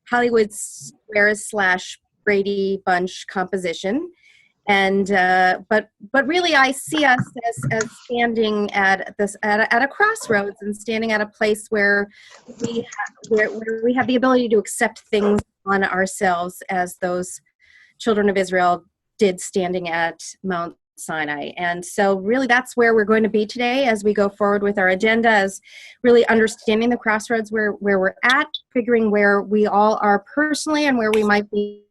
Hollywood Squares / Brady Bunch composition. And but really, I see us as standing at a crossroads and standing at a place where we have the ability to accept things on ourselves, as those children of Israel did standing at Mount Sinai. And so really that's where we're going to be today as we go forward with our agenda, as really understanding the crossroads where we're at, figuring where we all are personally and where we might be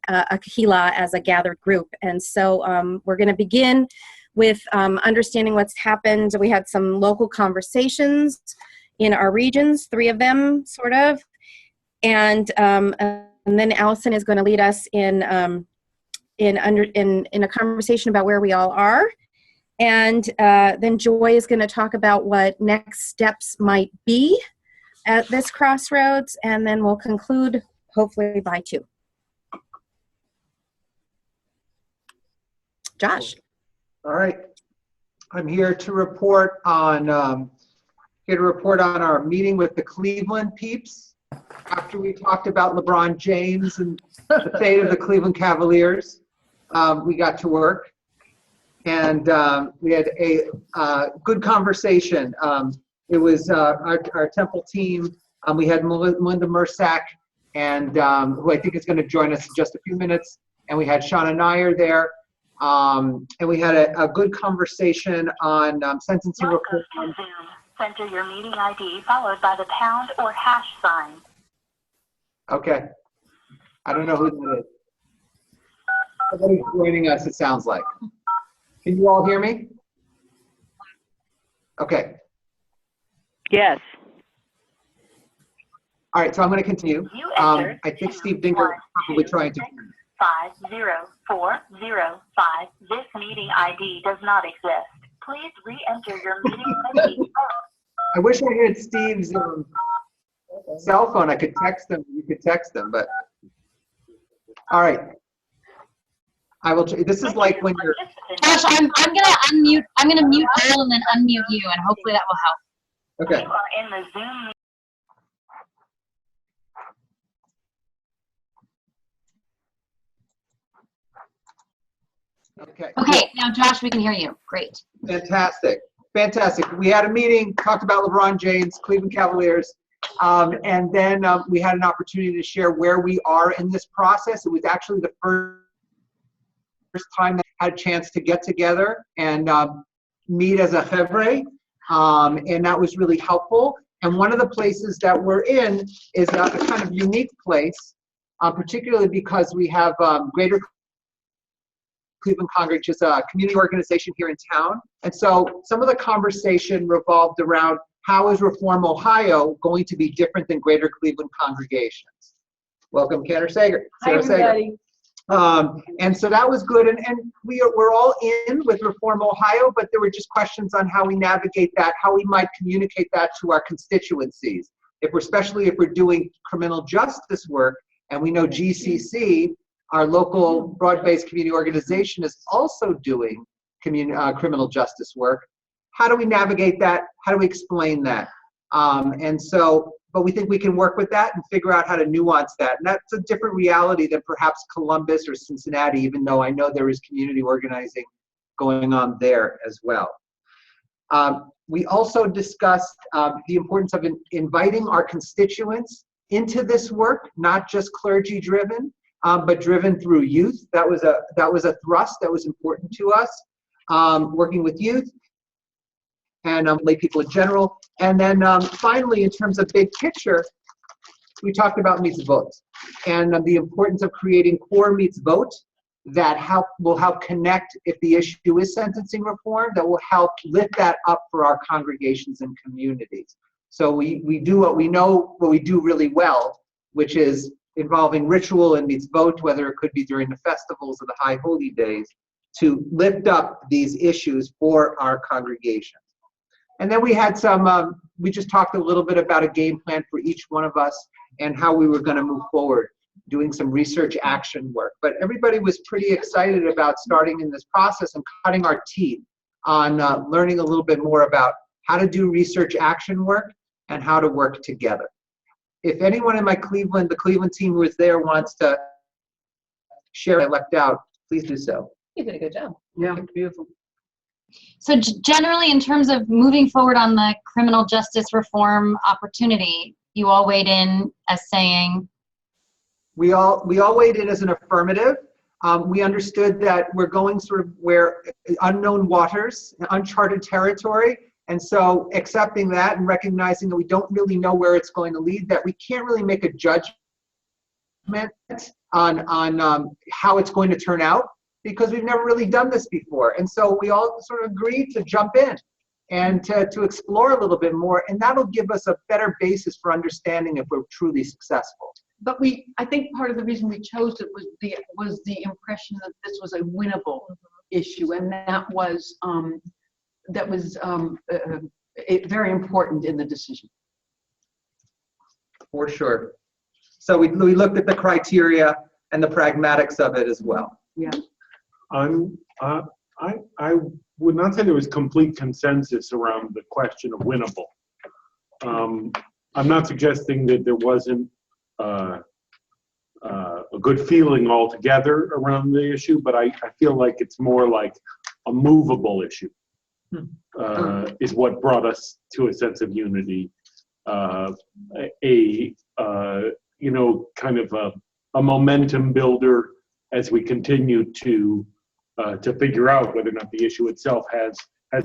a kahila as a gathered group. And so we're going to begin with understanding what's happened. We had some local conversations in our regions, 3 of them sort of, and then Allison is going to lead us in a conversation about where we all are, and then Joy is going to talk about what next steps might be at this crossroads, and then we'll conclude hopefully by 2. Josh. All right, I'm here to report on our meeting with the Cleveland peeps after we talked about LeBron James and the fate of the Cleveland Cavaliers. We got to work, and we had a good conversation. It was our Temple team. We had Melinda Mersak, and who I think is going to join us in just a few minutes, and we had Shauna Nair there. And we had a good conversation on sentencing reform. Enter your meeting ID followed by the pound or hash sign. Okay. I don't know who that is. Somebody's joining us, it sounds like. Can you all hear me? Okay. Yes. All right, so I'm going to continue. I think Steve Dinker is probably trying to. 50405. This meeting ID does not exist. Please re-enter your meeting ID. I wish I had Steve's cell phone. I could text him. You could text him, but all right. I will. This is like when you're. Josh, I'm gonna unmute. I'm gonna mute Earl and then unmute you, and hopefully that will help. Okay. You are in the Zoom. Okay, now Josh, we can hear you. Great. Fantastic. We had a meeting, talked about LeBron James, Cleveland Cavaliers, and then we had an opportunity to share where we are in this process. It was actually the first time that I had a chance to get together and meet as a chevre, and that was really helpful. And one of the places that we're in is a kind of unique place, particularly because we have Greater Cleveland Congregation, which is a community organization here in town. And so some of the conversation revolved around how is Reform Ohio going to be different than Greater Cleveland congregations? Welcome, Sarah Sager. Hi, everybody. And so that was good. And we're all in with Reform Ohio, but there were just questions on how we navigate that, how we might communicate that to our constituencies. Especially if we're doing criminal justice work, and we know GCC, our local broad-based community organization, is also doing criminal justice work. How do we navigate that? How do we explain that? But we think we can work with that and figure out how to nuance that. And that's a different reality than perhaps Columbus or Cincinnati, even though I know there is community organizing going on there as well. We also discussed the importance of inviting our constituents into this work, not just clergy-driven, but driven through youth. That was a thrust that was important to us, working with youth and lay people in general. And then finally, in terms of big picture, we talked about mitzvot and the importance of creating core mitzvot that will help connect, if the issue is sentencing reform, that will help lift that up for our congregations and communities. So we do what we know, what we do really well, which is involving ritual and mitzvot, whether it could be during the festivals or the high holy days, to lift up these issues for our congregations. And then we had we just talked a little bit about a game plan for each one of us and how we were going to move forward, doing some research action work. But everybody was pretty excited about starting in this process and cutting our teeth on learning a little bit more about how to do research action work and how to work together. if anyone in the Cleveland team who was there wants to share I left out, please do so. You did a good job. Yeah, beautiful. So generally, in terms of moving forward on the criminal justice reform opportunity, you all weighed in as saying, We all weighed in as an affirmative. We understood that we're going sort of where unknown waters, uncharted territory, and so accepting that and recognizing that we don't really know where it's going to lead, that we can't really make a judgment on how it's going to turn out because we've never really done this before. And so we all sort of agreed to jump in and to explore a little bit more, and that'll give us a better basis for understanding if we're truly successful. But I think part of the reason we chose it was the impression that this was a winnable issue, and that was very important in the decision. For sure. So we looked at the criteria and the pragmatics of it as well. Yeah. I would not say there was complete consensus around the question of winnable. I'm not suggesting that there wasn't a good feeling altogether around the issue, but I feel like it's more like a movable issue is what brought us to a sense of unity. Kind of a momentum builder as we continue to figure out whether or not the issue itself has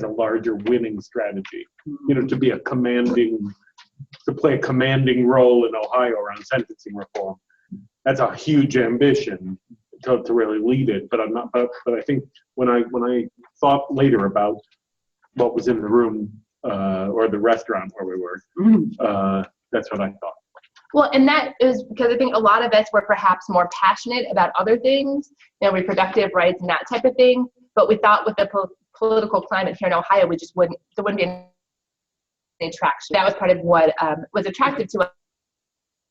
a larger winning strategy. To play a commanding role in Ohio around sentencing reform. That's a huge ambition to really lead it. But I think when I thought later about what was in the room or the restaurant where we were, that's what I thought. Well, and that is because I think a lot of us were perhaps more passionate about other things, reproductive rights and that type of thing. But we thought with the political climate here in Ohio, there wouldn't be any traction. That was part of what was attractive to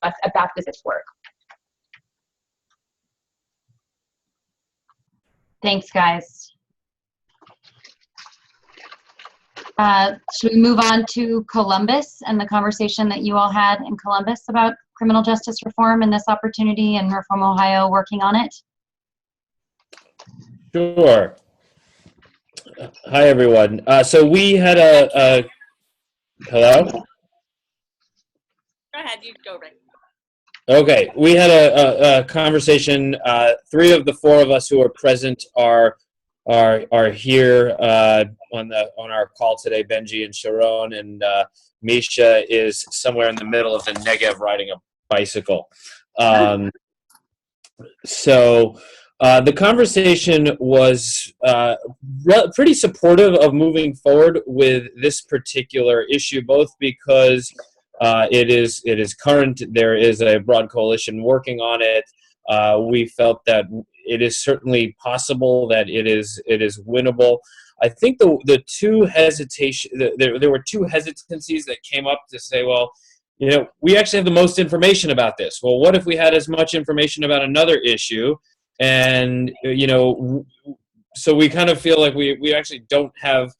us about this work. thanks, guys. Should we move on to Columbus and the conversation that you all had in Columbus about criminal justice reform and this opportunity and Reform Ohio working on it? Sure. Hi, everyone. So we had a hello? Go ahead, you go, Rick. Okay, we had a conversation. 3 of the 4 of us who are present are here on our call today. Benji and Sharon, and Misha is somewhere in the middle of the Negev riding a bicycle. So the conversation was pretty supportive of moving forward with this particular issue, both because it is current. There is a broad coalition working on it. We felt that it is certainly possible that it is winnable. I think the two there were 2 hesitancies that came up to say, well, we actually have the most information about this. Well, what if we had as much information about another issue? And so we kind of feel like we actually don't have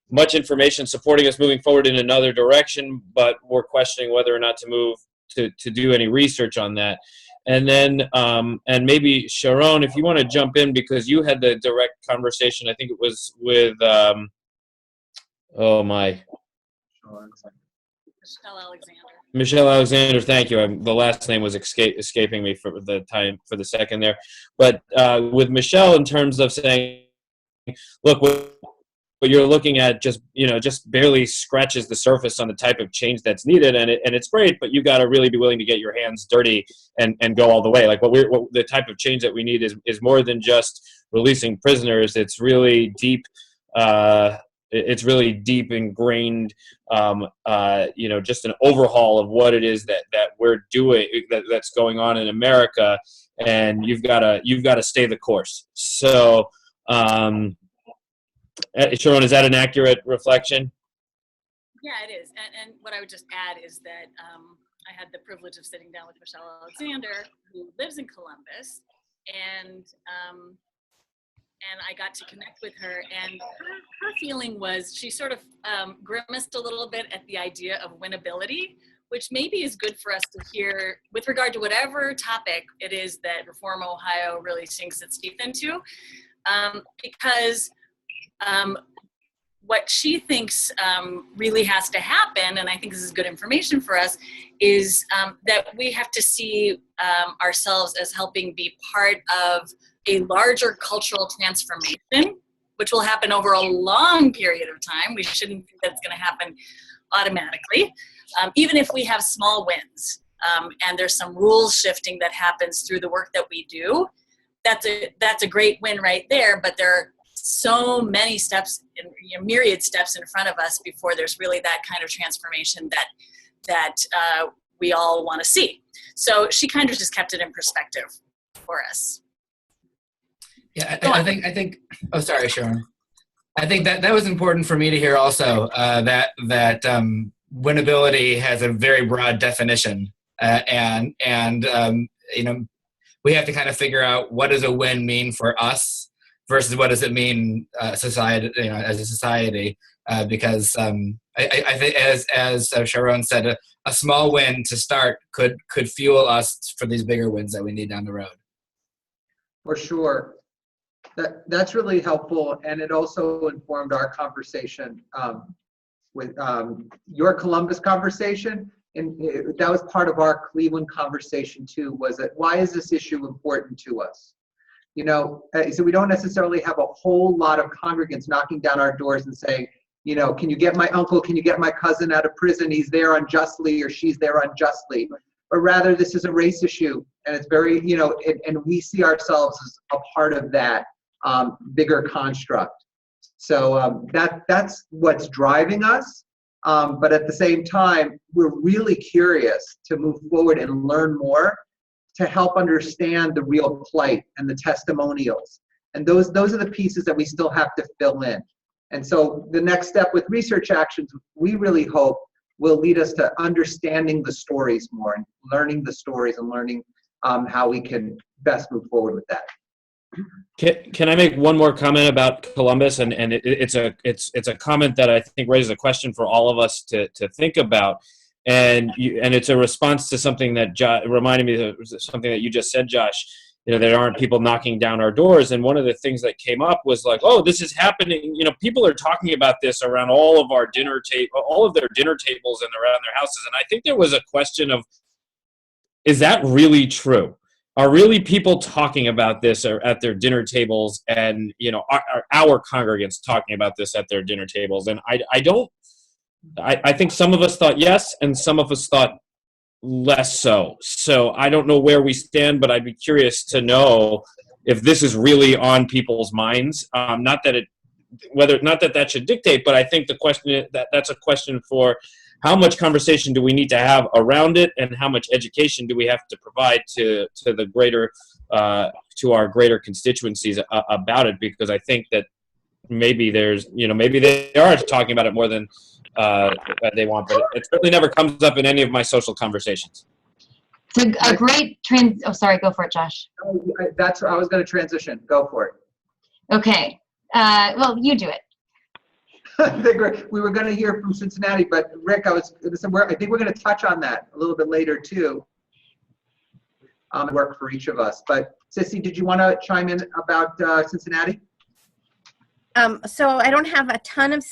much information supporting us moving forward in another direction, but we're questioning whether or not to move to do any research on that. And then, and maybe Sharon, if you want to jump in, because you had the direct conversation, I think it was with, Michelle Alexander, thank you. The last name was escaping me for the second there. But with Michelle, in terms of saying, look, what you're looking at just barely scratches the surface on the type of change that's needed, and it's great, but you got to really be willing to get your hands dirty and go all the way. Like what the type of change that we need is more than just releasing prisoners. It's really deep. It's really deep ingrained. Just an overhaul of what it is that we're doing, that's going on in America, and you've got to stay the course. So. Sharon, is that an accurate reflection? Yeah, it is. And what I would just add is that I had the privilege of sitting down with Michelle Alexander, who lives in Columbus, and I got to connect with her. And her feeling was she sort of grimaced a little bit at the idea of winnability, which maybe is good for us to hear with regard to whatever topic it is that Reform Ohio really sinks its teeth into, because what she thinks really has to happen, and I think this is good information for us, is that we have to see ourselves as helping be part of a larger cultural transformation, which will happen over a long period of time. We shouldn't think that it's going to happen automatically, even if we have small wins and there's some rules shifting that happens through the work that we do. That's a great win right there, but there are so many steps, myriad steps in front of us before there's really that kind of transformation that we all want to see. So she kind of just kept it in perspective for us. Yeah, I think. Oh, sorry, Sharon. I think that was important for me to hear also. That winnability has a very broad definition, and we have to kind of figure out what does a win mean for us versus what does it mean society, as a society. Because I think, as Sharon said, a small win to start could fuel us for these bigger wins that we need down the road. For sure. That's really helpful, and it also informed our conversation with your Columbus conversation, and that was part of our Cleveland conversation too, was that why is this issue important to us? So we don't necessarily have a whole lot of congregants knocking down our doors and saying, can you get my uncle, can you get my cousin out of prison? He's there unjustly or she's there unjustly. But rather, this is a race issue, and it's very, and we see ourselves as a part of that bigger construct. So that's what's driving us. But at the same time, we're really curious to move forward and learn more to help understand the real plight and the testimonials. And those are the pieces that we still have to fill in. And so the next step with Research Actions, we really hope will lead us to understanding the stories more and learning the stories and learning how we can best move forward with that. Can I make one more comment about Columbus? And it's a comment that I think raises a question for all of us to think about. And it's a response to something that reminded me of something that you just said, Josh. There aren't people knocking down our doors. And one of the things that came up was like, oh, this is happening. People are talking about this around all of their dinner tables and around their houses. And I think there was a question of, is that really true? Are really people talking about this at their dinner tables, and are our congregants talking about this at their dinner tables? And I think some of us thought yes, and some of us thought less so. So I don't know where we stand, but I'd be curious to know if this is really on people's minds. Not that that should dictate, but I think the question that's a question for how much conversation do we need to have around it, and how much education do we have to provide to the greater to our greater constituencies about it? Because I think that maybe maybe they are talking about it more than they want, but it certainly never comes up in any of my social conversations. It's a great oh, sorry, go for it, Josh. That's where I was going to transition. Go for it. Okay. Well, you do it. We were going to hear from Cincinnati, but Rick, I think we're going to touch on that a little bit later too. Work for each of us. But Sissy, did you want to chime in about Cincinnati? So I don't have a ton of,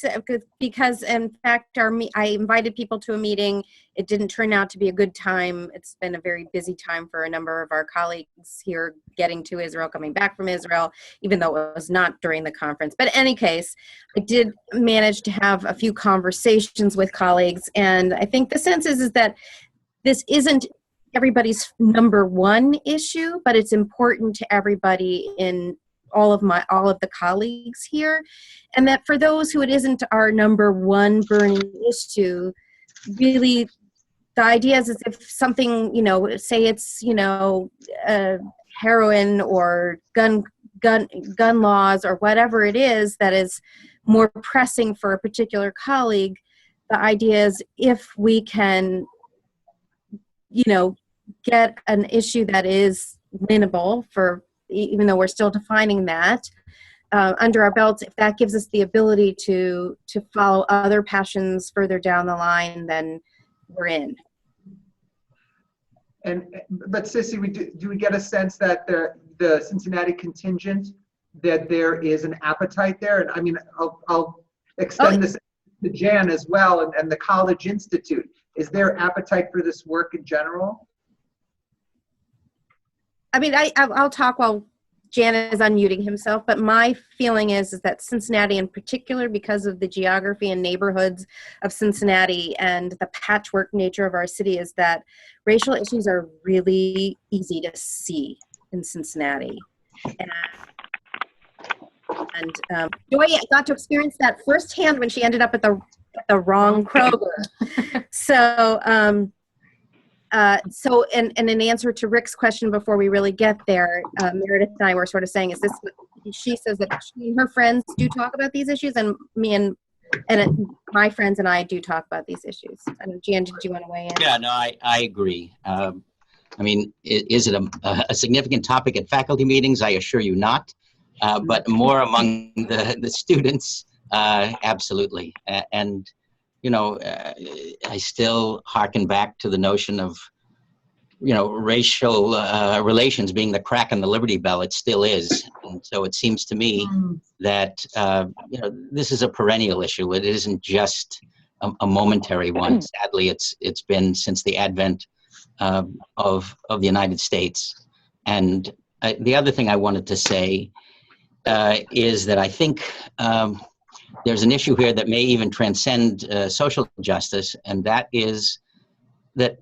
because in fact I invited people to a meeting. It didn't turn out to be a good time. It's been a very busy time for a number of our colleagues here getting to Israel, coming back from Israel, even though it was not during the conference. But in any case, I did manage to have a few conversations with colleagues. And I think the sense is that this isn't everybody's number one issue, but it's important to everybody in all of the colleagues here, and that for those who it isn't our number one burning issue, really the idea is if something, say it's, heroin or gun laws or whatever it is that is more pressing for a particular colleague, the idea is if we can, get an issue that is winnable for, even though we're still defining that, under our belts, if that gives us the ability to follow other passions further down the line, then we're in. But Sissy, do we get a sense that the Cincinnati contingent, that there is an appetite there? And I mean, I'll extend this to Jan as well, and the College Institute. Is there appetite for this work in general? I mean, I'll talk while Jan is unmuting himself, but my feeling is that Cincinnati in particular, because of the geography and neighborhoods of Cincinnati and the patchwork nature of our city, is that racial issues are really easy to see in Cincinnati. And Joy got to experience that firsthand when she ended up at the wrong Kroger. So, in an answer to Rick's question before we really get there, Meredith and I were sort of saying, is this, she says that she and her friends do talk about these issues, and me and my friends and I do talk about these issues. I know, Jan, did you want to weigh in? Yeah, no, I agree. I mean, is it a significant topic at faculty meetings? I assure you not, but more among the students, absolutely. And you know, I still hearken back to the notion of, you know, racial relations being the crack in the Liberty Bell. It still is. And so it seems to me that, you know, this is a perennial issue. It isn't just a momentary one. Sadly, it's been since the advent of the United States. And the other thing I wanted to say is that I think there's an issue here that may even transcend social justice, and that is that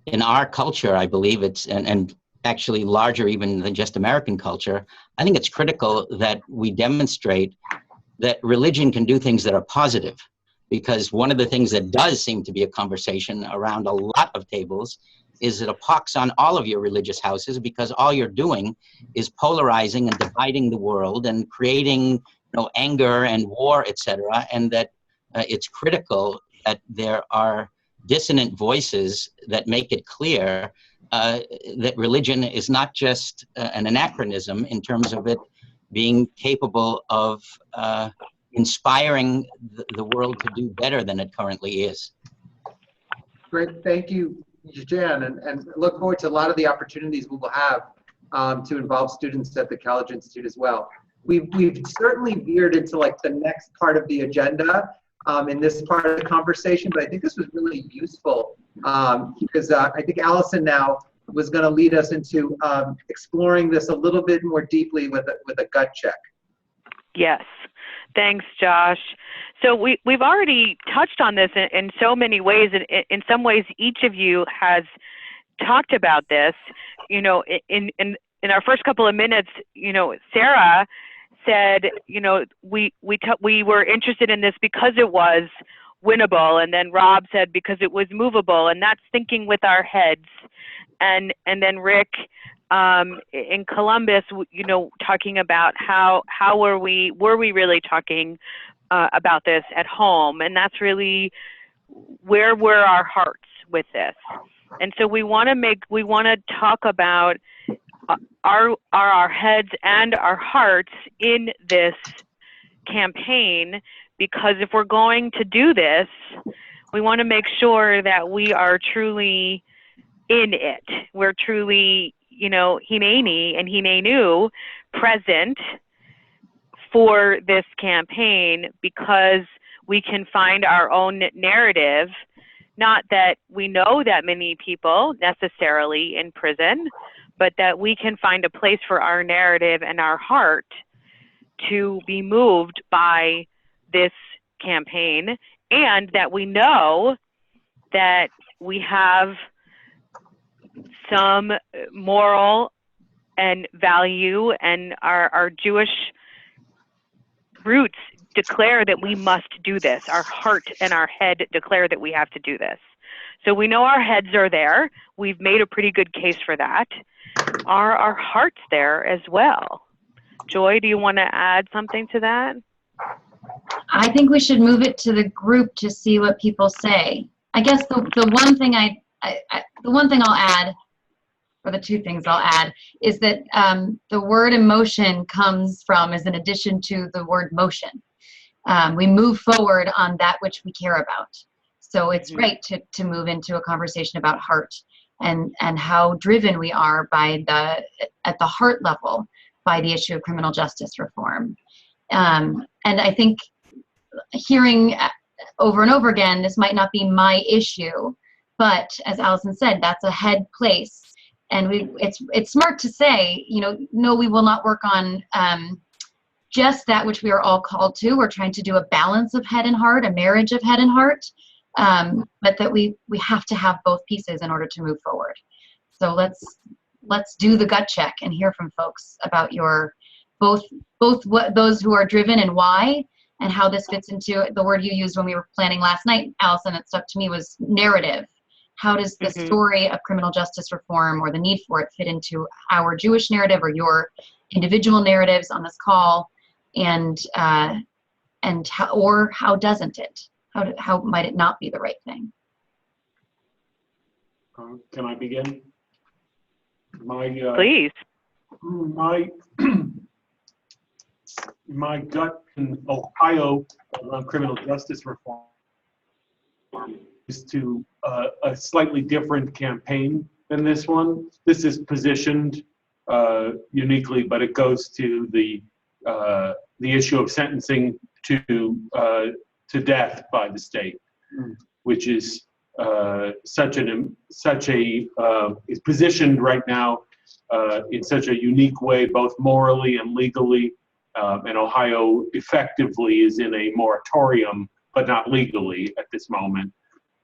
in our culture, I believe it's, and actually larger even than just American culture, I think it's critical that we demonstrate that religion can do things that are positive. Because one of the things that does seem to be a conversation around a lot of tables is that a pox on all of your religious houses, because all you're doing is polarizing and dividing the world and creating anger and war, etc., and that it's critical that there are dissonant voices that make it clear that religion is not just an anachronism in terms of it being capable of inspiring the world to do better than it currently is. Great, thank you, Jan, and look forward to a lot of the opportunities we will have to involve students at the College Institute as well. We've certainly veered into like the next part of the agenda in this part of the conversation, but I think this was really useful because I think Allison now was going to lead us into exploring this a little bit more deeply with a gut check. Yes, thanks, Josh. So we've already touched on this in so many ways, and in some ways, each of you has talked about this. You know, in our first couple of minutes, you know, Sarah said, you know, we were interested in this because it was winnable, and then Rob said because it was movable, and that's thinking with our heads, and then Rick in Columbus, you know, talking about how were we really talking about this at home, and that's really where were our hearts with this. And so we want to talk about our heads and our hearts in this campaign, because if we're going to do this, we want to make sure that we are truly in it. We're truly, you know, hineni and hinenu present for this campaign, because we can find our own narrative. Not that we know that many people necessarily in prison, but that we can find a place for our narrative and our heart to be moved by this campaign, and that we know that we have some moral and value, and our Jewish roots declare that we must do this. Our heart and our head declare that we have to do this. So we know our heads are there. We've made a pretty good case for that. Are our hearts there as well? Joy, do you want to add something to that? I think we should move it to the group to see what people say. I guess the one thing the one thing I'll add, or the two things I'll add, is that the word emotion comes from as an addition to the word motion. We move forward on that which we care about. So it's right to move into a conversation about heart and how driven we are by at the heart level by the issue of criminal justice reform. And I think hearing over and over again, this might not be my issue, but as Allison said, that's a head place. And it's smart to say, no, we will not work on just that which we are all called to. We're trying to do a balance of head and heart, a marriage of head and heart, but that we have to have both pieces in order to move forward. So let's do the gut check and hear from folks about your both what those who are driven and why, and how this fits into the word you used when we were planning last night, Allison, that stuck to me was narrative. How does the story of criminal justice reform or the need for it fit into our Jewish narrative or your individual narratives on this call, and how doesn't it? How might it not be the right thing? Can I begin? Please. My gut in Ohio around criminal justice reform is to a slightly different campaign than this one. This is positioned uniquely, but it goes to the issue of sentencing to death by the state, which is is positioned right now in such a unique way, both morally and legally. And Ohio effectively is in a moratorium, but not legally at this moment.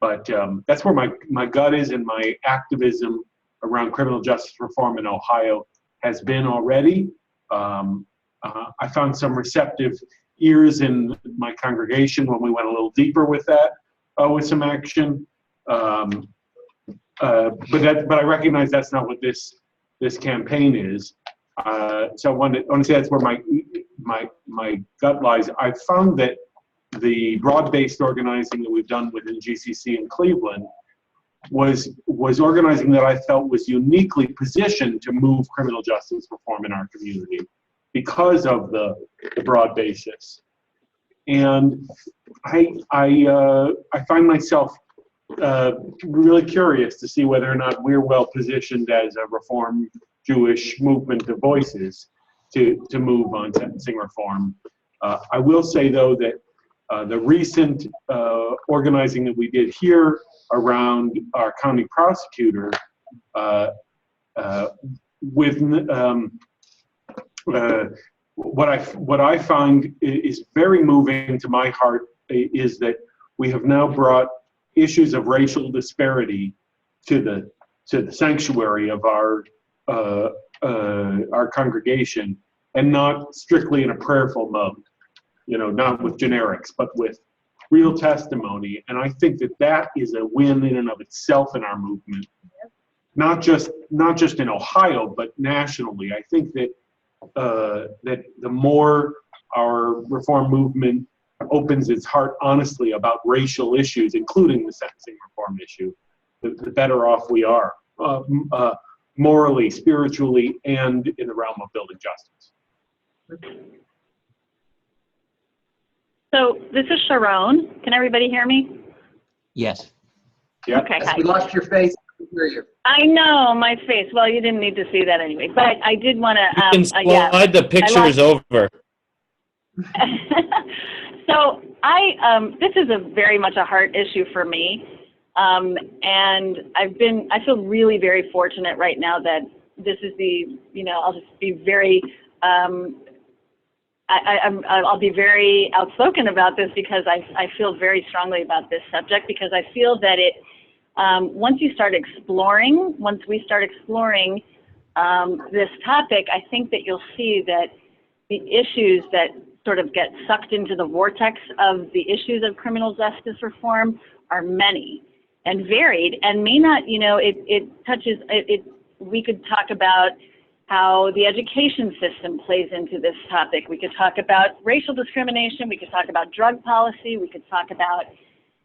But that's where my gut is, and my activism around criminal justice reform in Ohio has been already. I found some receptive ears in my congregation when we went a little deeper with that, with some action. But I recognize that's not what this campaign is. So I want to say that's where my gut lies. I've found that the broad-based organizing that we've done within GCC in Cleveland was organizing that I felt was uniquely positioned to move criminal justice reform in our community because of the broad basis. And I find myself really curious to see whether or not we're well positioned as a Reform Jewish movement of voices to move on sentencing reform. I will say, though, that the recent organizing that we did here around our county prosecutor what I find is very moving to my heart is that we have now brought issues of racial disparity to the sanctuary of our congregation, and not strictly in a prayerful mode, not with generics, but with real testimony. And I think that is a win in and of itself in our movement, not just in Ohio, but nationally. I think that the more our reform movement opens its heart honestly about racial issues, including the sentencing reform issue, the better off we are, morally, spiritually, and in the realm of building justice. So this is Sharon. Can everybody hear me? Yes. Yeah. Okay. Yes, we lost your face. I can hear you. I know my face. Well, you didn't need to see that anyway, but I did want to. You can slide the pictures over. So this is very much a heart issue for me. And I feel really very fortunate right now that this is I'll just be very, I'll be very outspoken about this because I feel very strongly about this subject, because I feel that once we start exploring this topic, I think that you'll see that the issues that sort of get sucked into the vortex of the issues of criminal justice reform are many and varied, and may not, it touches, we could talk about how the education system plays into this topic. We could talk about racial discrimination. We could talk about drug policy. We could talk about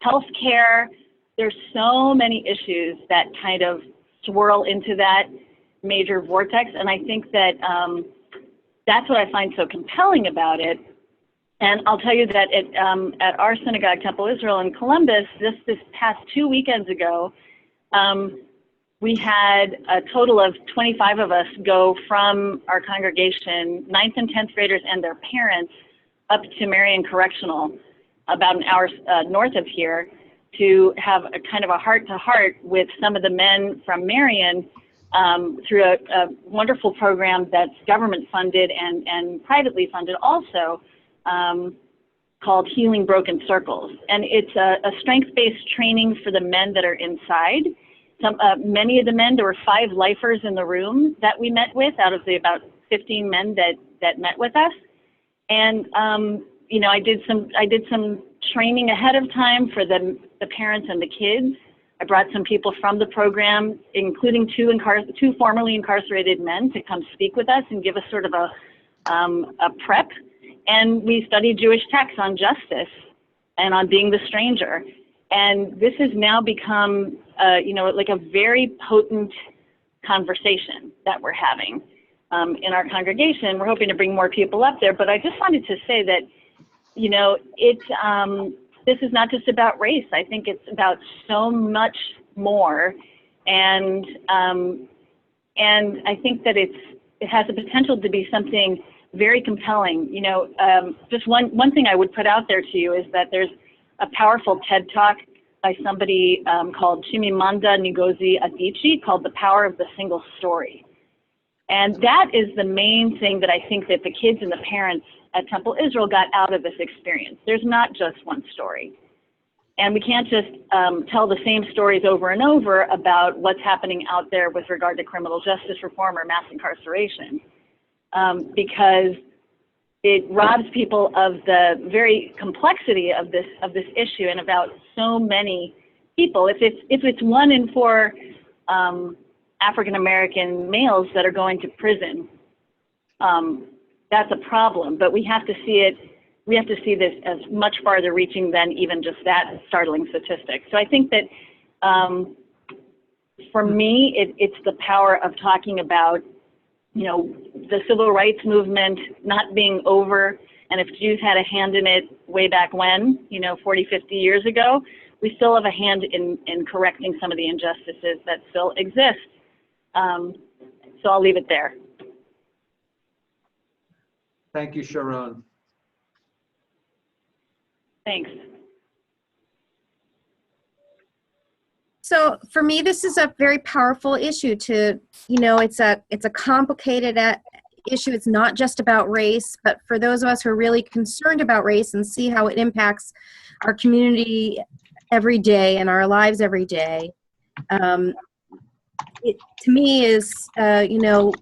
healthcare. There's so many issues that kind of swirl into that major vortex, and I think that that's what I find so compelling about it. And I'll tell you that at our synagogue, Temple Israel in Columbus, this past 2 weekends ago, we had a total of 25 of us go from our congregation, 9th and 10th graders and their parents, up to Marion Correctional, about an hour north of here, to have a kind of a heart-to-heart with some of the men from Marion through a wonderful program that's government-funded and privately funded also, called Healing Broken Circles. And it's a strength-based training for the men that are inside. Many of the men, there were 5 lifers in the room that we met with out of the about 15 men that met with us. And you know, I did some training ahead of time for the parents and the kids. I brought some people from the program, including two formerly incarcerated men, to come speak with us and give us sort of a prep. And we studied Jewish texts on justice and on being the stranger. And this has now become, you know, like a very potent conversation that we're having in our congregation. We're hoping to bring more people up there, but I just wanted to say that, you know, this is not just about race. I think it's about so much more, and I think that it has the potential to be something very compelling. You know, just one thing I would put out there to you is that there's a powerful TED Talk by somebody called Chimamanda Ngozi Adichie called The Power of the Single Story. And that is the main thing that I think that the kids and the parents at Temple Israel got out of this experience. There's not just one story. And we can't just tell the same stories over and over about what's happening out there with regard to criminal justice reform or mass incarceration, because it robs people of the very complexity of this issue and about so many people. If it's 1 in 4 African American males that are going to prison, that's a problem. But we have to see this as much farther reaching than even just that startling statistic. So I think that for me, it's the power of talking about, you know, the civil rights movement not being over. And if Jews had a hand in it way back when, you know, 40, 50 years ago, we still have a hand in correcting some of the injustices that still exist. So I'll leave it there. Thank you, Sharon. Thanks. So for me, this is a very powerful issue to, you know, it's a complicated issue. It's not just about race, but for those of us who are really concerned about race and see how it impacts our community every day and our lives every day, it to me is, you know,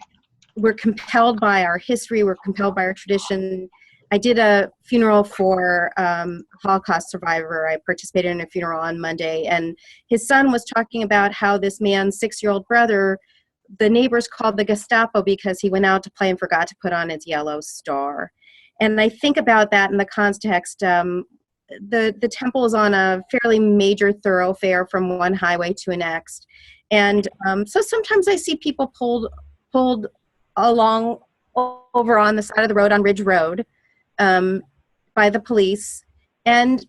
we're compelled by our history, we're compelled by our tradition. I did a funeral for a Holocaust survivor. I participated in a funeral on Monday, and his son was talking about how this man's 6-year-old brother, the neighbors called the Gestapo because he went out to play and forgot to put on his yellow star. And I think about that in the context, the temple is on a fairly major thoroughfare from one highway to the next. And so sometimes I see people pulled along over on the side of the road on Ridge Road by the police. And,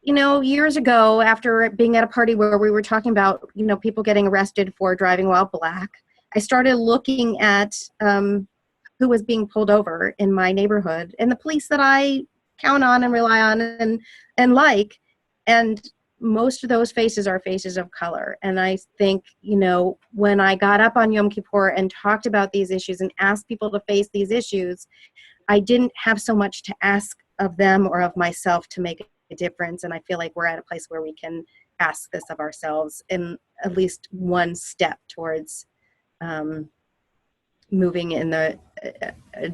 you know, years ago, after being at a party where we were talking about, you know, people getting arrested for driving while black, I started looking at who was being pulled over in my neighborhood and the police that I count on and rely on and like. And most of those faces are faces of color. And I think, you know, when I got up on Yom Kippur and talked about these issues and asked people to face these issues, I didn't have so much to ask of them or of myself to make a difference. And I feel like we're at a place where we can ask this of ourselves in at least one step towards moving in a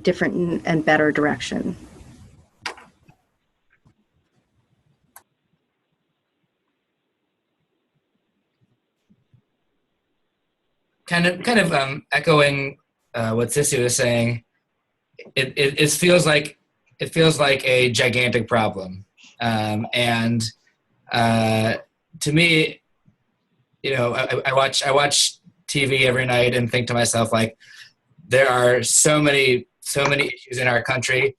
different and better direction. Kind of echoing what Sissy was saying. It feels like a gigantic problem, and to me, you know, I watch TV every night and think to myself, like, there are so many issues in our country.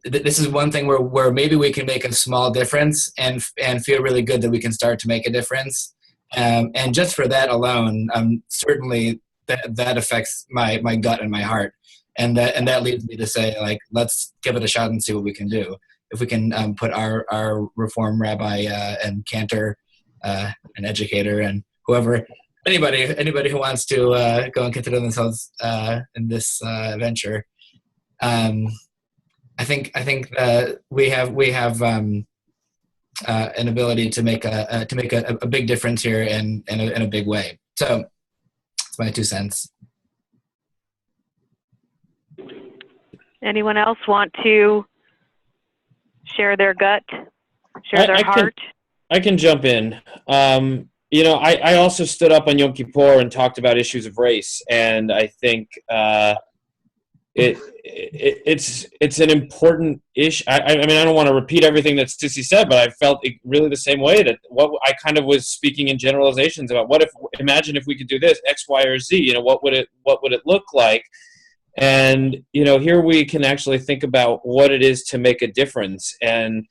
This is one thing where maybe we can make a small difference and feel really good that we can start to make a difference. And just for that alone, certainly that affects my gut and my heart. And that leads me to say, like, let's give it a shot and see what we can do. If we can put our reform rabbi and cantor, an educator, and whoever, anybody who wants to go and consider themselves in this venture, I think that we have an ability to make a big difference here in a big way. So it's my 2 cents. Anyone else want to share their gut, share their heart? I can jump in. I also stood up on Yom Kippur and talked about issues of race, and I think it's an important issue. I mean, I don't want to repeat everything that Sissy said, but I felt really the same way, that what I kind of was speaking in generalizations about imagine if we could do this, X, Y, or Z, what would it look like? And, here we can actually think about what it is to make a difference. And,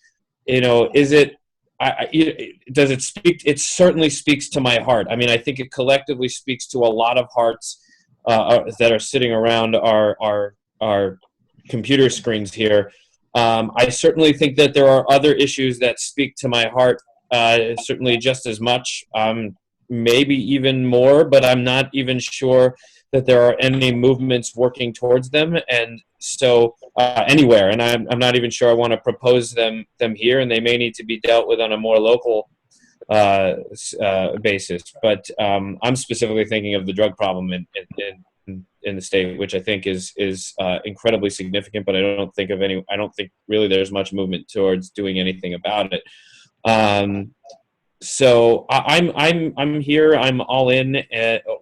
does it speak? It certainly speaks to my heart. I mean, I think it collectively speaks to a lot of hearts that are sitting around our computer screens here. I certainly think that there are other issues that speak to my heart, certainly just as much, maybe even more, but I'm not even sure that there are any movements working towards them, and so anywhere. And I'm not even sure I want to propose them here, and they may need to be dealt with on a more local basis. But I'm specifically thinking of the drug problem in the state, which I think is incredibly significant. But I don't think really there's much movement towards doing anything about it. So I'm here. I'm all in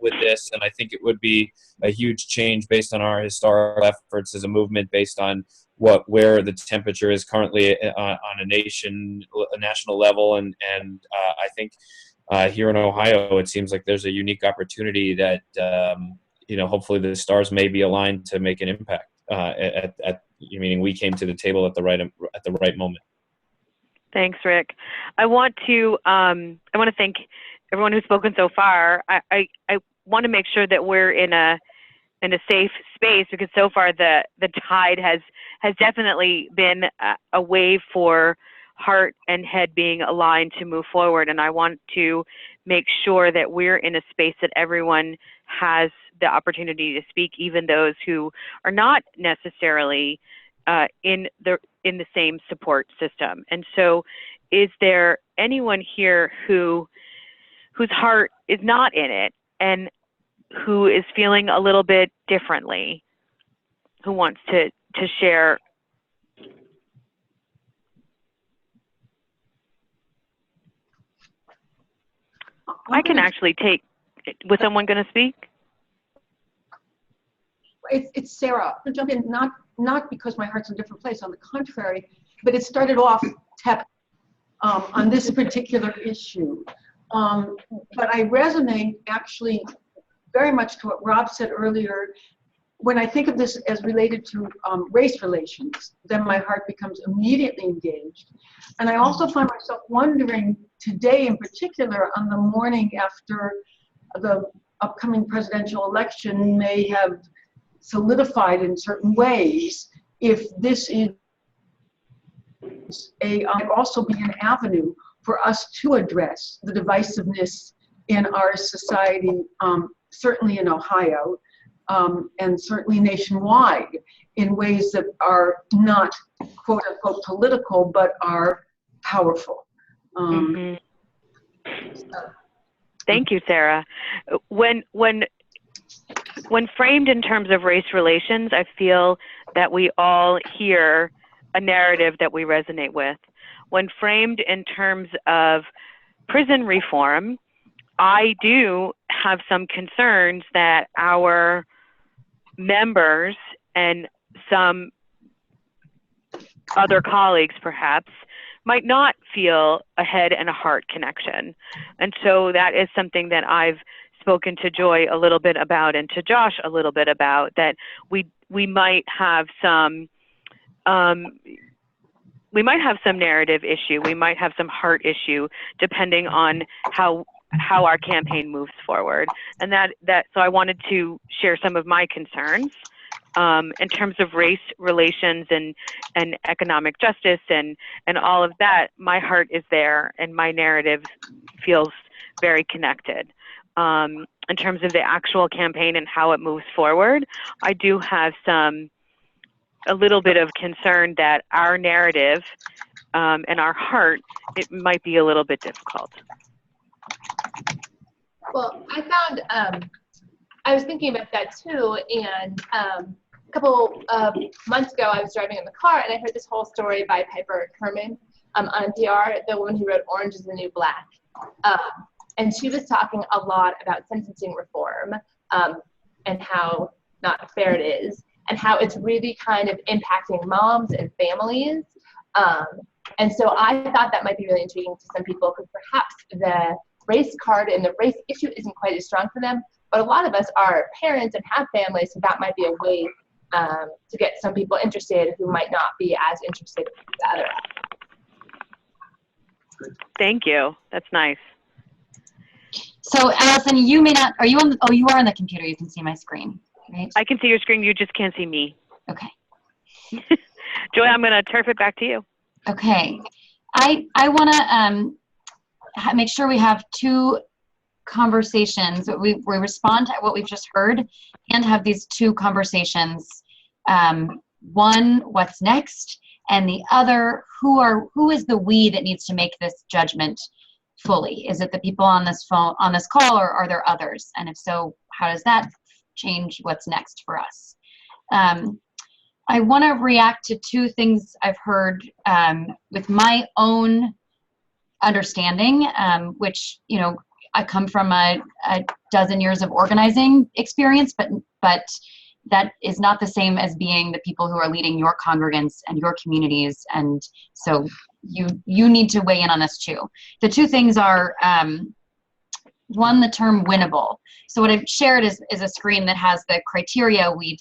with this, and I think it would be a huge change based on our historical efforts as a movement, based on where the temperature is currently on a national level, and I think here in Ohio, it seems like there's a unique opportunity that hopefully the stars may be aligned to make an impact. Meaning we came to the table at the right moment. Thanks, Rick. I want to thank everyone who's spoken so far. I want to make sure that we're in a safe space, because so far the tide has definitely been a way for heart and head being aligned to move forward. And I want to make sure that we're in a space that everyone has the opportunity to speak, even those who are not necessarily in the same support system. And so, is there anyone here whose heart is not in it and who is feeling a little bit differently, who wants to share? I can actually take. Was someone going to speak? It's Sarah. I'm going to jump in, not because my heart's in a different place, on the contrary, but it started off tepid on this particular issue. But I resonate actually very much to what Rob said earlier. When I think of this as related to race relations, then my heart becomes immediately engaged. And I also find myself wondering today in particular, on the morning after the upcoming presidential election may have solidified in certain ways, if this is also be an avenue for us to address the divisiveness in our society, certainly in Ohio, and certainly nationwide, in ways that are not quote unquote political, but are powerful. Thank you, Sarah. When framed in terms of race relations, I feel that we all hear a narrative that we resonate with. When framed in terms of prison reform, I do have some concerns that our members and some other colleagues perhaps might not feel a head and a heart connection. And so that is something that I've spoken to Joy a little bit about, and to Josh a little bit about, that we might have some narrative issue, we might have some heart issue, depending on how how our campaign moves forward. And so I wanted to share some of my concerns in terms of race relations and economic justice and all of that. My heart is there, and my narrative feels very connected. In terms of the actual campaign and how it moves forward, I do have a little bit of concern that our narrative and our heart, it might be a little bit difficult. Well, I found, I was thinking about that too, and a couple months ago, I was driving in the car and I heard this whole story by Piper Kerman on NPR, the woman who wrote Orange is the New Black. And she was talking a lot about sentencing reform and how not fair it is, and how it's really kind of impacting moms and families. And so I thought that might be really intriguing to some people, because perhaps the race card and the race issue isn't quite as strong for them, but a lot of us are parents and have families, so that might be a way to get some people interested who might not be as interested in the other. Thank you. That's nice. So Allison, you may not, are you on, you are on the computer, you can see my screen, right? I can see your screen, you just can't see me. Okay. Joy, I'm gonna turf it back to you. Okay. I wanna make sure we have two conversations. We respond to what we've just heard and have these two conversations. One, what's next? And the other, who is the we that needs to make this judgment fully? Is it the people on this call, or are there others? And if so, how does that change what's next for us? I want to react to two things I've heard with my own understanding, which, you know, I come from a dozen years of organizing experience, but that is not the same as being the people who are leading your congregants and your communities. And so you need to weigh in on this too. The two things are, one, the term winnable. So what I've shared is a screen that has the criteria we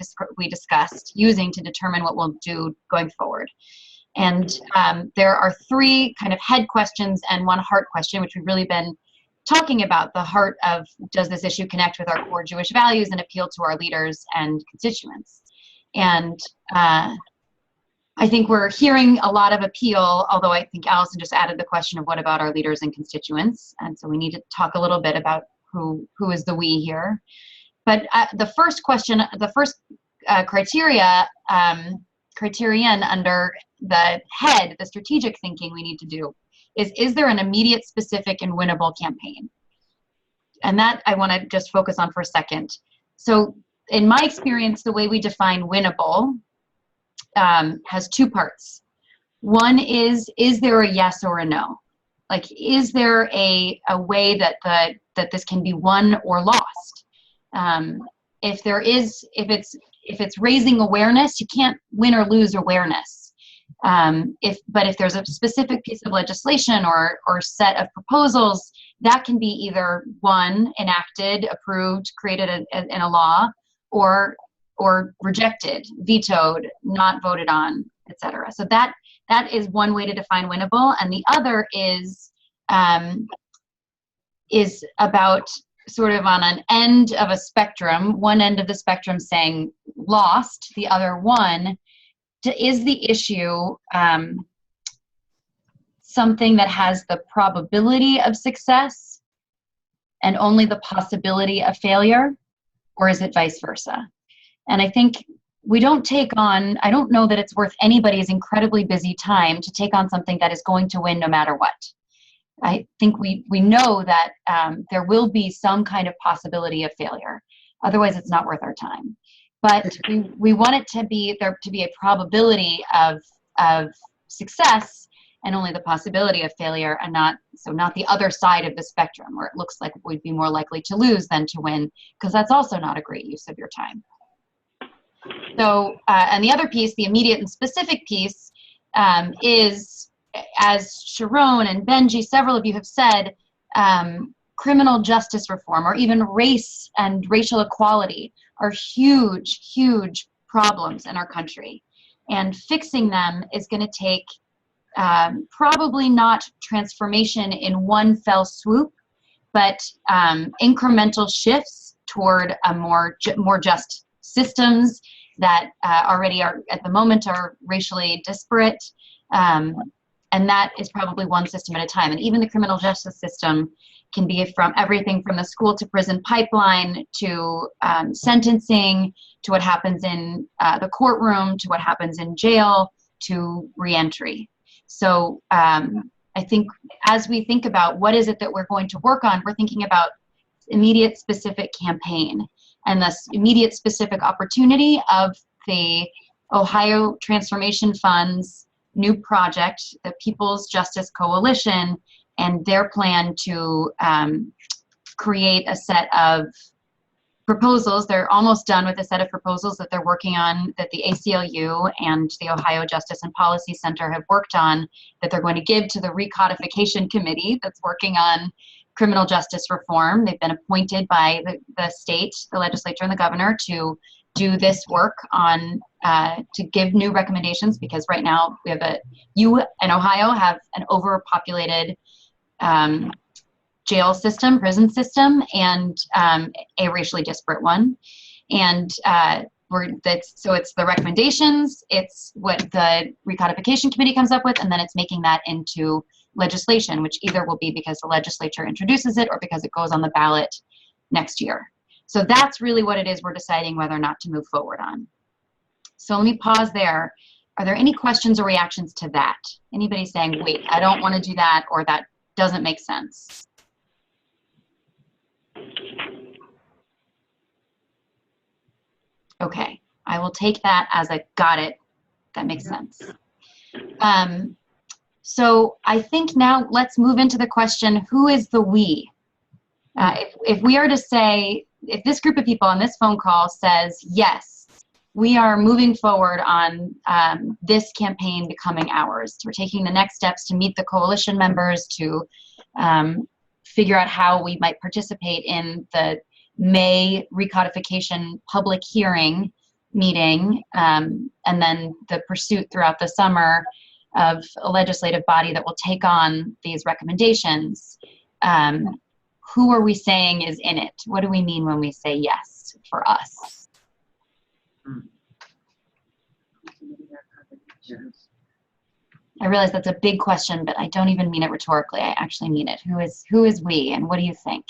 discussed using to determine what we'll do going forward. And there are three kind of head questions and one heart question, which we've really been talking about. The heart of, does this issue connect with our core Jewish values and appeal to our leaders and constituents? And I think we're hearing a lot of appeal, although I think Allison just added the question of what about our leaders and constituents? And so we need to talk a little bit about who is the we here. But the first question, the first criterion under the head, the strategic thinking we need to do is there an immediate, specific, and winnable campaign? And that I want to just focus on for a second. So in my experience, the way we define winnable has two parts. One is there a yes or a no? Like, is there a way that this can be won or lost? If it's raising awareness, you can't win or lose awareness. But if there's a specific piece of legislation or set of proposals, that can be either one, enacted, approved, created in a law, or rejected, vetoed, not voted on, etc. So that is one way to define winnable, and the other is about sort of on an end of a spectrum, one end of the spectrum saying lost, the other one, is the issue something that has the probability of success and only the possibility of failure, or is it vice versa? And I think we don't take on, I don't know that it's worth anybody's incredibly busy time to take on something that is going to win no matter what. I think we know that there will be some kind of possibility of failure. Otherwise, it's not worth our time. But we want it to be there to be a probability of success and only the possibility of failure, and not the other side of the spectrum where it looks like we'd be more likely to lose than to win, because that's also not a great use of your time. So, and the other piece, the immediate and specific piece, is, as Sharon and Benji, several of you have said, criminal justice reform, or even race and racial equality, are huge, huge problems in our country. And fixing them is going to take probably not transformation in one fell swoop, but incremental shifts toward a more just systems that already are at the moment are racially disparate. And that is probably one system at a time. And even the criminal justice system can be from everything from the school to prison pipeline to sentencing, to what happens in the courtroom, to what happens in jail, to reentry. So I think as we think about what is it that we're going to work on, we're thinking about immediate specific campaign and the immediate specific opportunity of the Ohio Transformation Fund's new project, the People's Justice Coalition, and their plan to create a set of proposals. They're almost done with a set of proposals that they're working on, that the ACLU and the Ohio Justice and Policy Center have worked on, that they're going to give to the Recodification Committee that's working on criminal justice reform. They've been appointed by the state, the legislature, and the governor to do this work on, to give new recommendations, because right now we have you and Ohio have an overpopulated jail system, prison system, and a racially disparate one. And so it's the recommendations, it's what the Recodification Committee comes up with, and then it's making that into legislation, which either will be because the legislature introduces it or because it goes on the ballot next year. So that's really what it is we're deciding whether or not to move forward on. So let me pause there. Are there any questions or reactions to that? Anybody saying, wait, I don't want to do that, or that doesn't make sense? Okay, I will take that as a got it. That makes sense. So I think now let's move into the question, who is the we? If we are to say, if this group of people on this phone call says, yes, we are moving forward on this campaign becoming ours. We're taking the next steps to meet the coalition members, to figure out how we might participate in the May recodification public hearing meeting, and then the pursuit throughout the summer of a legislative body that will take on these recommendations. Who are we saying is in it? What do we mean when we say yes for us? I realize that's a big question, but I don't even mean it rhetorically. I actually mean it. Who is we, and what do you think?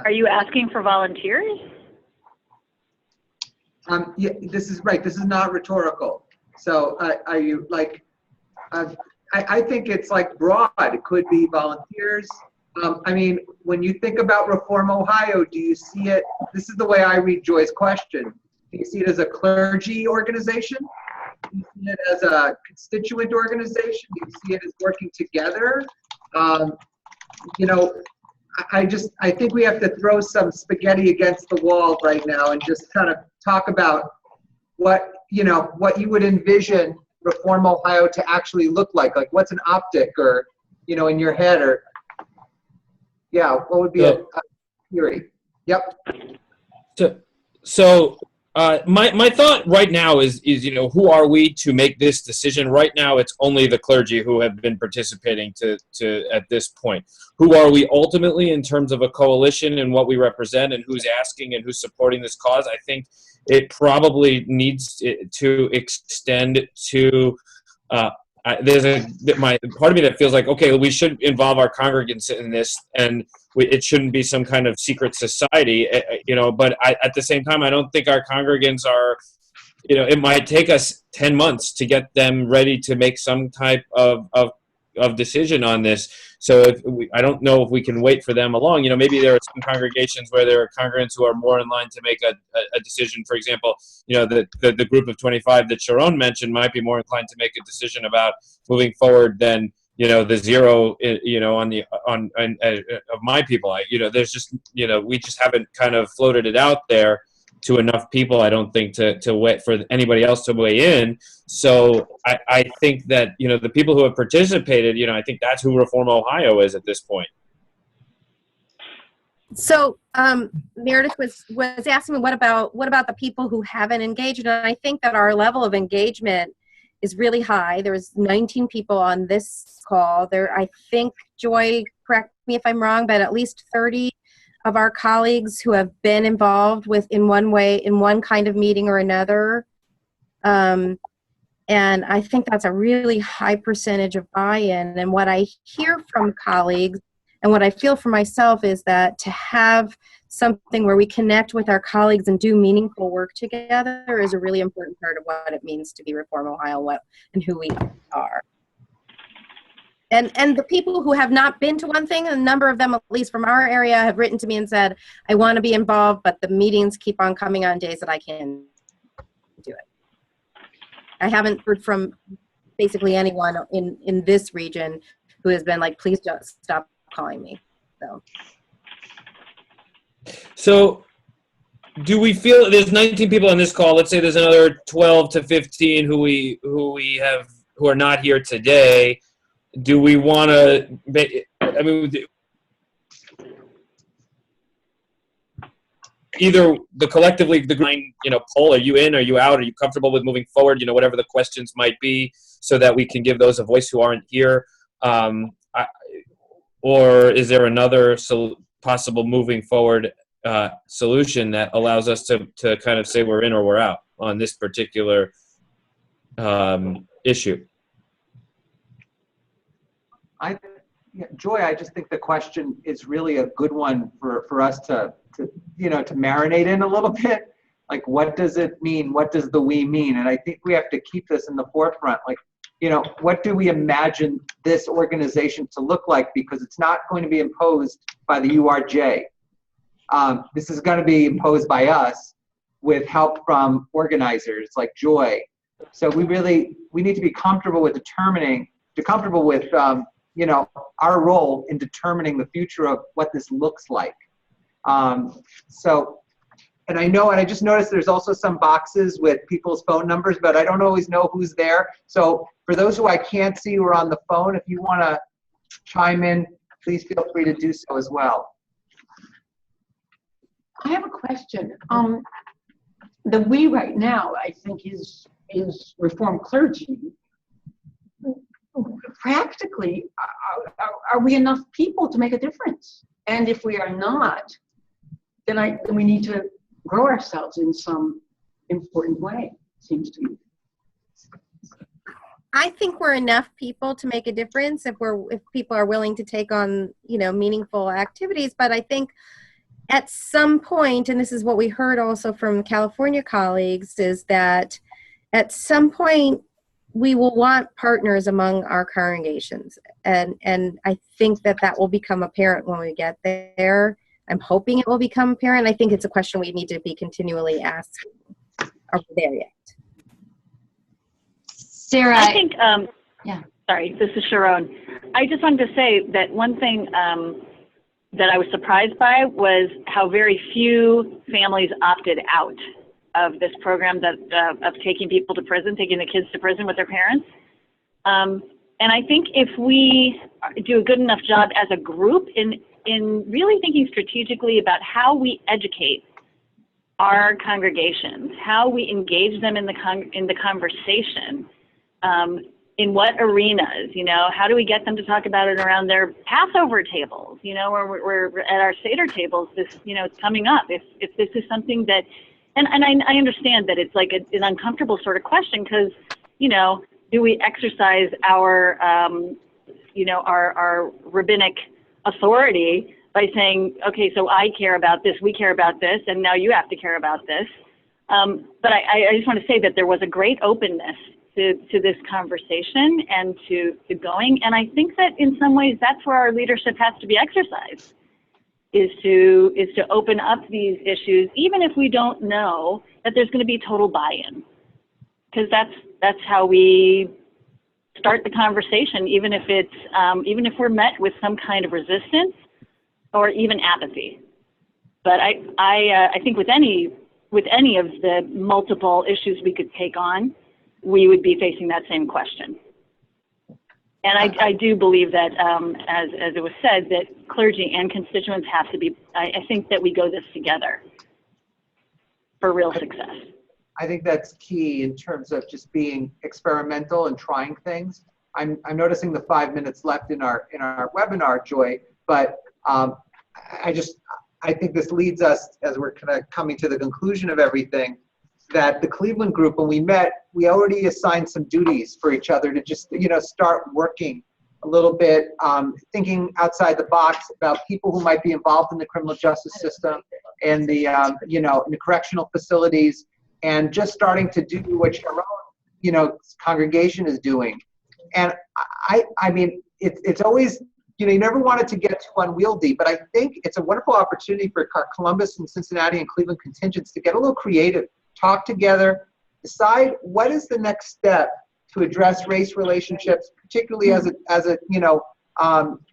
Are you asking for volunteers? Yeah, this is right. This is not rhetorical. So are you like, I think it's like broad. It could be volunteers. I mean, when you think about Reform Ohio, do you see it, this is the way I read Joy's question. Do you see it as a clergy organization? Do you see it as a constituent organization? Do you see it as working together? You know, I think we have to throw some spaghetti against the wall right now and just kind of talk about what you would envision Reform Ohio to actually look like what's an optic, or, in your head, or, yeah, what would be a theory? Yep. So my thought right now is who are we to make this decision? Right now, it's only the clergy who have been participating to at this point. Who are we ultimately in terms of a coalition and what we represent, and who's asking and who's supporting this cause? I think it probably needs to extend to. There's my part of me that feels like, okay, we should involve our congregants in this, and it shouldn't be some kind of secret society, but at the same time, I don't think our congregants are, it might take us 10 months to get them ready to make some type of decision on this. So I don't know if we can wait for them along. Maybe there are some congregations where there are congregants who are more in line to make a decision. For example, the group of 25 that Sharon mentioned might be more inclined to make a decision about moving forward than the zero of my people. There's just we just haven't kind of floated it out there to enough people, I don't think, to wait for anybody else to weigh in. So I think that, the people who have participated, I think that's who Reform Ohio is at this point. So Meredith was asking me, what about the people who haven't engaged? And I think that our level of engagement is really high. There's 19 people on this call. There, I think, Joy, correct me if I'm wrong, but at least 30 of our colleagues who have been involved with in one way, in one kind of meeting or another. And I think that's a really high percentage of buy-in. And what I hear from colleagues and what I feel for myself is that to have something where we connect with our colleagues and do meaningful work together is a really important part of what it means to be Reform Ohio and who we are. And the people who have not been to one thing, a number of them, at least from our area, have written to me and said, I want to be involved, but the meetings keep on coming on days that I can do it. I haven't heard from basically anyone in this region who has been like, please just stop calling me. So do we feel there's 19 people on this call? Let's say there's another 12 to 15 who are not here today. Do we want to, I mean, either collectively, poll, are you in, are you out, are you comfortable with moving forward, whatever the questions might be, so that we can give those a voice who aren't here? Or is there another possible moving forward solution that allows us to kind of say we're in or we're out on this particular issue? Joy, I just think the question is really a good one for us to marinate in a little bit. Like, what does it mean? What does the we mean? And I think we have to keep this in the forefront. Like, what do we imagine this organization to look like? Because it's not going to be imposed by the URJ. This is going to be imposed by us with help from organizers like Joy. So we need to be comfortable with our role in determining the future of what this looks like. And I just noticed there's also some boxes with people's phone numbers, but I don't always know who's there. So for those who I can't see who are on the phone, if you want to chime in, please feel free to do so as well. I have a question. The we right now, I think, is Reformed clergy. Practically, are we enough people to make a difference? And if we are not, then we need to grow ourselves in some important way, seems to me. I think we're enough people to make a difference if people are willing to take on, meaningful activities. But I think at some point, and this is what we heard also from California colleagues, is that at some point we will want partners among our congregations. And I think that will become apparent when we get there. I'm hoping it will become apparent. I think it's a question we need to be continually asking. Are we there yet? Sarah, I think, yeah. Sorry, this is Sharon. I just wanted to say that one thing that I was surprised by was how very few families opted out of this program of taking people to prison, taking the kids to prison with their parents. And I think if we do a good enough job as a group in really thinking strategically about how we educate our congregations, how we engage them in the conversation, in what arenas, how do we get them to talk about it around their Passover tables, where we're at our Seder tables, this, it's coming up. If this is something that, and I understand that it's like an uncomfortable sort of question because, do we exercise our, our rabbinic authority by saying, okay, so I care about this, we care about this, and now you have to care about this. But I just want to say that there was a great openness to this conversation and to going. And I think that in some ways that's where our leadership has to be exercised, is to open up these issues, even if we don't know that there's going to be total buy-in. Because that's how we start the conversation, even if it's even if we're met with some kind of resistance or even apathy. But I think with any of the multiple issues we could take on, we would be facing that same question. And I do believe that, as it was said, that clergy and constituents have to be, I think that we go this together for real success. I think that's key in terms of just being experimental and trying things. I'm noticing the 5 minutes left in our webinar, Joy, but I think this leads us, as we're kind of coming to the conclusion of everything, that the Cleveland group, when we met, we already assigned some duties for each other to just, start working a little bit, thinking outside the box about people who might be involved in the criminal justice system and the, in the correctional facilities, and just starting to do what Sharon, congregation is doing. And I mean, it's always, you never want it to get too unwieldy, but I think it's a wonderful opportunity for our Columbus and Cincinnati and Cleveland contingents to get a little creative, talk together, decide what is the next step to address race relationships, particularly as it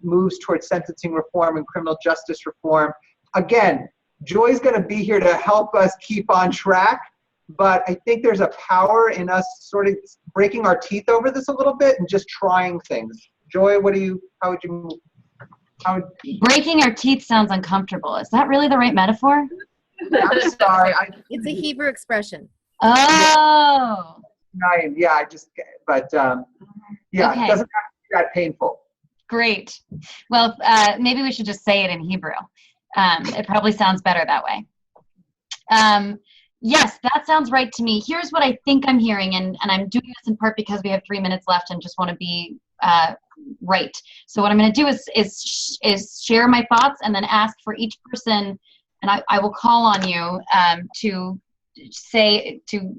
moves towards sentencing reform and criminal justice reform. Again, Joy's going to be here to help us keep on track, but I think there's a power in us sort of breaking our teeth over this a little bit and just trying things. Joy, how would you move? Breaking our teeth sounds uncomfortable. Is that really the right metaphor? I'm sorry. It's a Hebrew expression. Oh. Yeah, it doesn't have to be that painful. Great. Well, maybe we should just say it in Hebrew. It probably sounds better that way. Yes, that sounds right to me. Here's what I think I'm hearing, and I'm doing this in part because we have 3 minutes left and just want to be right. So what I'm going to do is share my thoughts and then ask for each person, and I will call on you to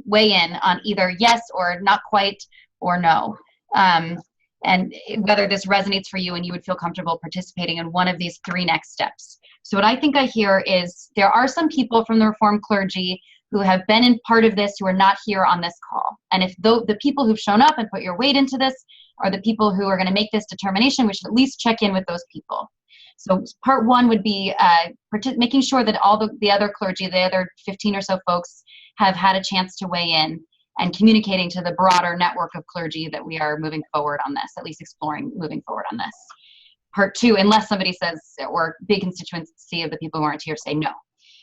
weigh in on either yes or not quite or no. And whether this resonates for you and you would feel comfortable participating in one of these 3 next steps. So what I think I hear is there are some people from the Reformed clergy who have been in part of this who are not here on this call. And if the people who've shown up and put your weight into this are the people who are going to make this determination, we should at least check in with those people. So part 1 would be making sure that all the other clergy, the other 15 or so folks, have had a chance to weigh in and communicating to the broader network of clergy that we are moving forward on this, at least exploring moving forward on this. Part 2, unless somebody says, or big constituency of the people who aren't here say no.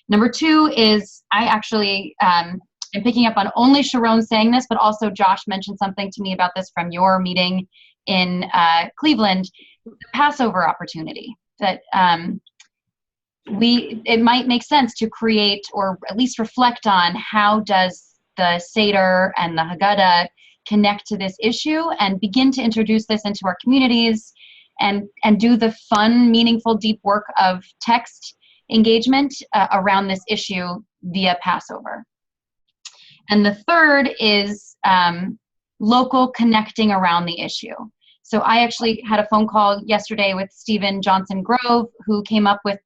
Number 2 is, I actually am picking up on only Sharon saying this, but also Josh mentioned something to me about this from your meeting in Cleveland, the Passover opportunity. That it might make sense to create or at least reflect on how does the Seder and the Haggadah connect to this issue and begin to introduce this into our communities and do the fun, meaningful, deep work of text engagement around this issue via Passover. And the third is local connecting around the issue. So I actually had a phone call yesterday with Stephen Johnson Grove, who came up with,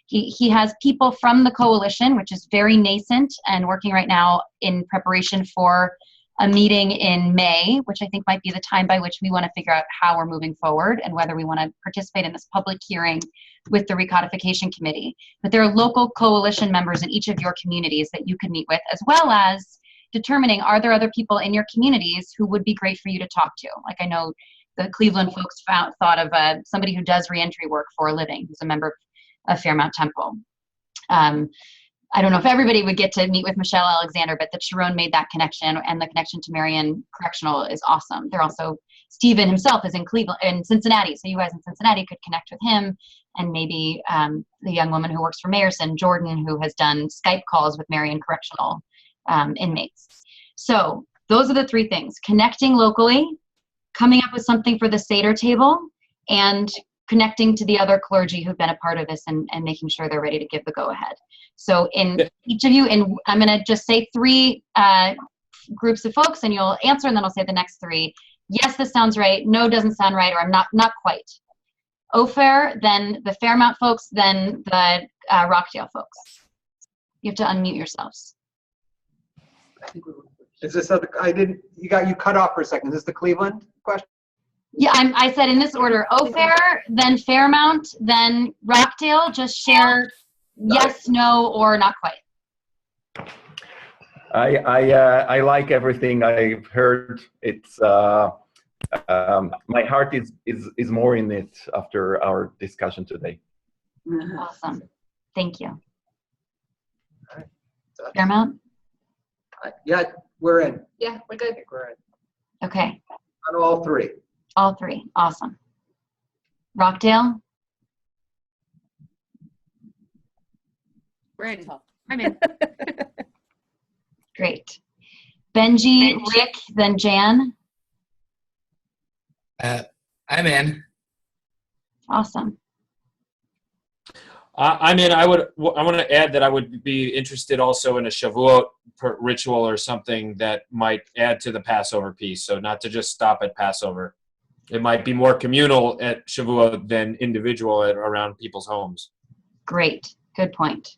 he has people from the coalition, which is very nascent and working right now in preparation for a meeting in May, which I think might be the time by which we want to figure out how we're moving forward and whether we want to participate in this public hearing with the Recodification Committee. But there are local coalition members in each of your communities that you could meet with, as well as determining, are there other people in your communities who would be great for you to talk to? Like I know the Cleveland folks thought of somebody who does reentry work for a living, who's a member of Fairmount Temple. I don't know if everybody would get to meet with Michelle Alexander, but that Sharon made that connection, and the connection to Marion Correctional is awesome. They're also, Stephen himself is in Cleveland, in Cincinnati, so you guys in Cincinnati could connect with him, and maybe the young woman who works for Mayerson, Jordan, who has done Skype calls with Marion Correctional inmates. So those are the 3 things: connecting locally, coming up with something for the Seder table, and connecting to the other clergy who've been a part of this and making sure they're ready to give the go-ahead. So in each of you, I'm going to just say 3 groups of folks, and you'll answer, and then I'll say the next 3. Yes, this sounds right. No, doesn't sound right, or I'm not quite. Ofer, then the Fairmount folks, then the Rockdale folks. You have to unmute yourselves. Is this you cut off for a second. Is this the Cleveland question? Yeah, I said in this order: Ofer, then Fairmount, then Rockdale. Just share yes, no, or not quite. I like everything I've heard. It's my heart is more in it after our discussion today. Awesome, thank you. Fairmount. Yeah, we're in. Yeah, we're good. We're in. Okay, On all three. all three. Awesome. Rockdale? We're in. I'm in. Great. Benji, Rick, then Jan. I'm in. Awesome. I mean, I want to add that I would be interested also in a Shavuot ritual or something that might add to the Passover piece. So not to just stop at Passover. It might be more communal at Shavuot than individual around people's homes. Great. Good point.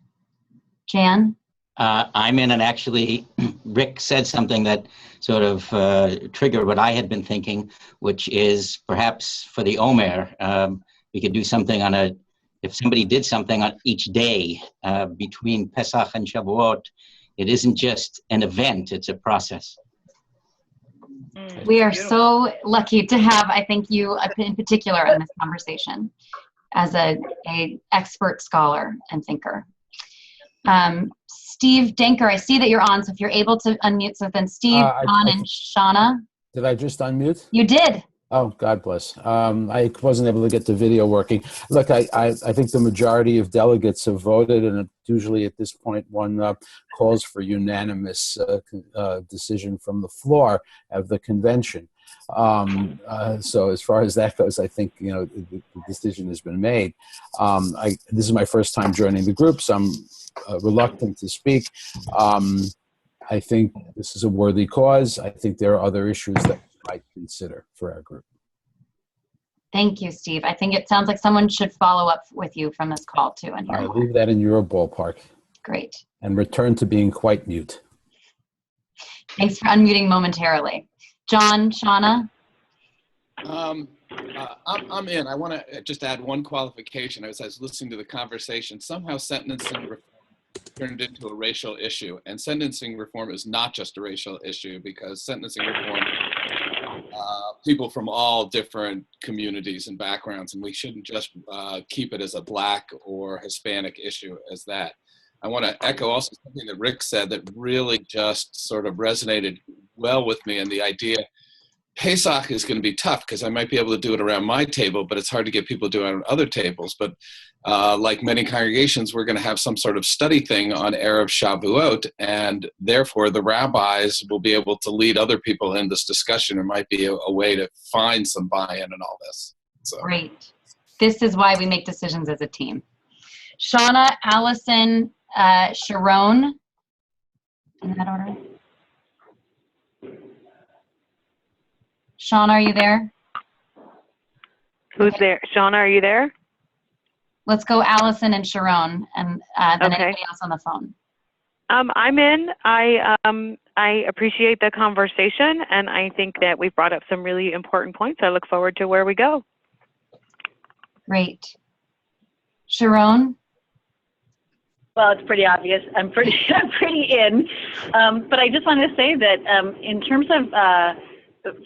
Jan? I'm in, and actually, Rick said something that sort of triggered what I had been thinking, which is perhaps for the Omer, we could do something if somebody did something on each day between Pesach and Shavuot, it isn't just an event, it's a process. We are so lucky to have, I think, you in particular in this conversation as a expert scholar and thinker. Steve Denker, I see that you're on, so if you're able to unmute, so then Steve, John, and Shauna. Did I just unmute? You did. Oh, God bless. I wasn't able to get the video working. Look, I think the majority of delegates have voted, and usually at this point one calls for unanimous decision from the floor of the convention. So as far as that goes, I think the decision has been made. This is my first time joining the group, so I'm reluctant to speak. I think this is a worthy cause. I think there are other issues that might consider for our group. Thank you, Steve. I think it sounds like someone should follow up with you from this call too. And I'll leave that in your ballpark. Great. And return to being quite mute. Thanks for unmuting momentarily. John, Shauna? I'm in. I want to just add one qualification. As I was listening to the conversation, somehow sentencing reform turned into a racial issue. And sentencing reform is not just a racial issue, because sentencing reform, people from all different communities and backgrounds, and we shouldn't just keep it as a Black or Hispanic issue as that. I want to echo also something that Rick said that really just sort of resonated well with me, and the idea Pesach is going to be tough because I might be able to do it around my table, but it's hard to get people to do it on other tables. But like many congregations, we're going to have some sort of study thing on Erev Shavuot, and therefore the rabbis will be able to lead other people in this discussion. It might be a way to find some buy-in in all this. So. Great. This is why we make decisions as a team. Shauna, Allison, Sharon, in that order. Shauna, are you there? Who's there? Shauna, are you there? Let's go Allison and Sharon, and then Okay. anybody else on the phone. I'm in. I appreciate the conversation, and I think that we've brought up some really important points. I look forward to where we go. Great. Sharon? Well, it's pretty obvious. I'm pretty in. But I just wanted to say that in terms of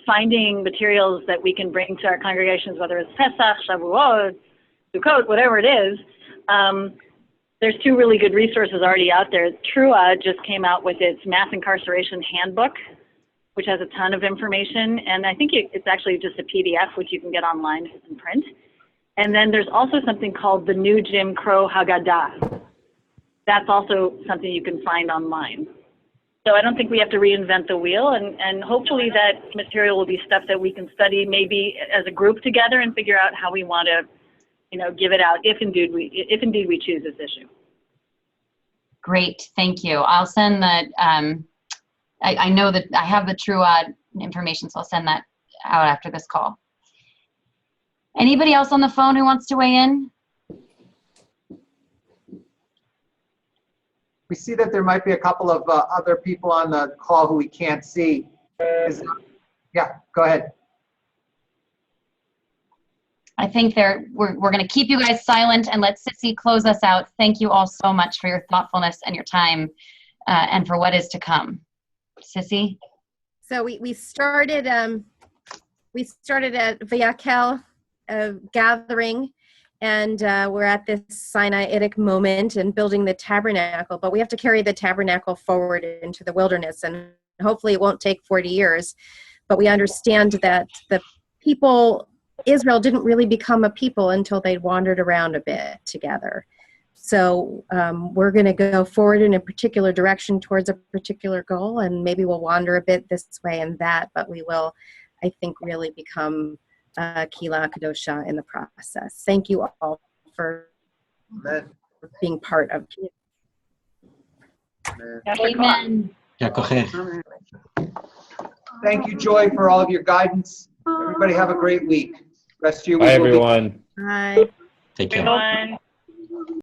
finding materials that we can bring to our congregations, whether it's Pesach, Shavuot, Sukkot, whatever it is, there's two really good resources already out there. Trua just came out with its mass incarceration handbook, which has a ton of information. And I think it's actually just a PDF, which you can get online in print. And then there's also something called the New Jim Crow Haggadah. That's also something you can find online. So I don't think we have to reinvent the wheel, and hopefully that material will be stuff that we can study maybe as a group together and figure out how we want to, give it out if indeed we choose this issue. Great, thank you. I'll send the, I know that I have the Trua information, so I'll send that out after this call. Anybody else on the phone who wants to weigh in? We see that there might be a couple of other people on the call who we can't see. Yeah, go ahead. I think we're going to keep you guys silent and let Sissy close us out. Thank you all so much for your thoughtfulness and your time and for what is to come. Sissy? So we started at Vayakel gathering, and we're at this Sinaitic moment and building the tabernacle, but we have to carry the tabernacle forward into the wilderness, and hopefully it won't take 40 years. But we understand that the people, Israel didn't really become a people until they wandered around a bit together. So we're going to go forward in a particular direction towards a particular goal, and maybe we'll wander a bit this way and that, but we will, I think, really become Kehillah Kadosha in the process. Thank you all for being part of it. Amen. Thank you, Joy, for all of your guidance. Everybody have a great week. Rest of your week. Bye, will be- everyone. Bye. Take care. Everyone.